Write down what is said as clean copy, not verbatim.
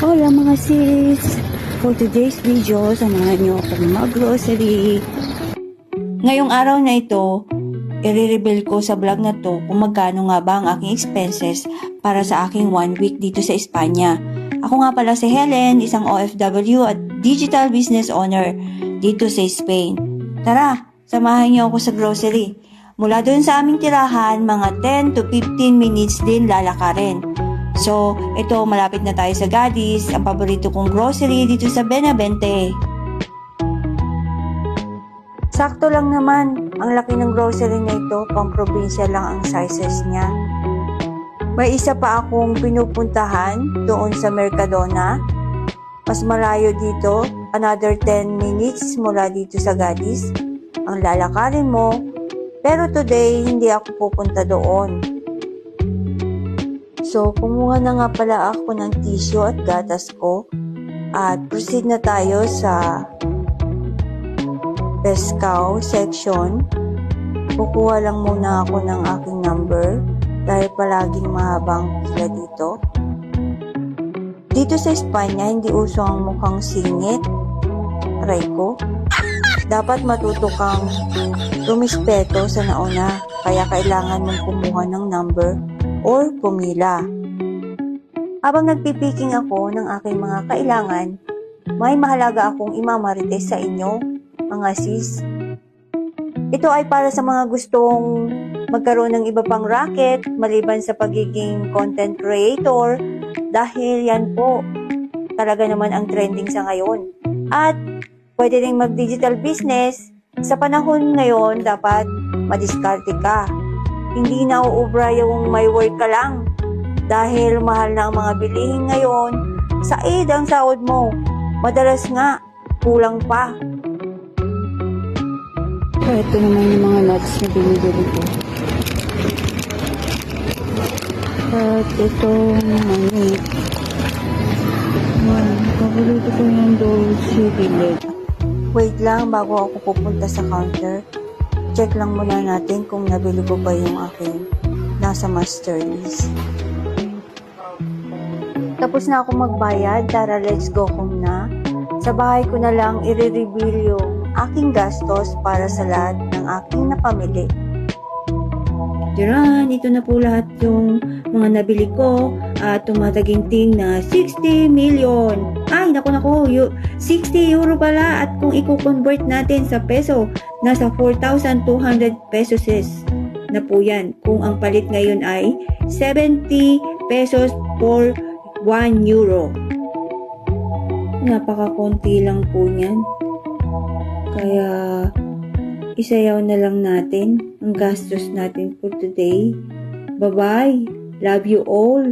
Hola mga sis! For today's video, samahan niyo akong mag-grocery. Ngayong araw na ito, i-reveal ko sa vlog na to kung magkano nga ba ang aking expenses para sa aking 1 week dito sa Espanya. Ako nga pala si Helen, isang OFW at digital business owner dito sa Spain. Tara, samahan niyo ako sa grocery. Mula doon sa aming tirahan, mga 10 to 15 minutes din lalakarin. So, ito malapit na tayo sa Gadis, ang paborito kong grocery dito sa Benavente. Sakto lang naman, ang laki ng grocery na ito, pang probinsya lang ang sizes niya. May isa pa akong pinupuntahan doon sa Mercadona. Mas malayo dito, another 10 minutes mula dito sa Gadis. Ang lalakarin mo, pero today hindi ako pupunta doon. So, kumuha na nga pala ako ng tissue at gatas ko at proceed na tayo sa Pescao section. Kukuha lang muna ako ng aking number dahil palaging mahabang pila dito. Dito sa Espanya, hindi uso ang mukhang singit. Aray ko. Dapat matuto kang rumispeto sa nauna, kaya kailangan mong kumuha ng number or pumila. Habang nagpipiking ako ng aking mga kailangan, may mahalaga akong imamarites sa inyo, mga sis. Ito ay para sa mga gustong magkaroon ng iba pang racket maliban sa pagiging content creator dahil yan po talaga naman ang trending sa ngayon. At pwede rin mag-digital business. Sa panahon ngayon, dapat madiskarte ka. Hindi na uubra yung may work ka lang. Dahil mahal na ang mga bilihin ngayon, said ang sahod mo. Madalas nga, kulang pa. Ito naman yung mga nuts na binibili ko. At ito, mani. Paborito ko yung Dolce Billet. Wait lang bago ako pupunta sa counter. Check lang muna natin kung nabili ko ba yung aking nasa master list. Tapos na ako magbayad, tara let's go home na. Sa bahay ko na lang i-reveal yung aking gastos para sa lahat ng aking napamili. Diyan, ito na po lahat yung mga nabili ko at tumataginting na 60 million. Ay, naku, 60 euro pala at kung i-convert natin sa peso, nasa 4,200 pesos na po yan. Kung ang palit ngayon ay 70 pesos for 1 euro. Napakakonti lang po niyan. Kaya isayaw na lang natin ang gastos natin for today. Bye-bye. Love you all.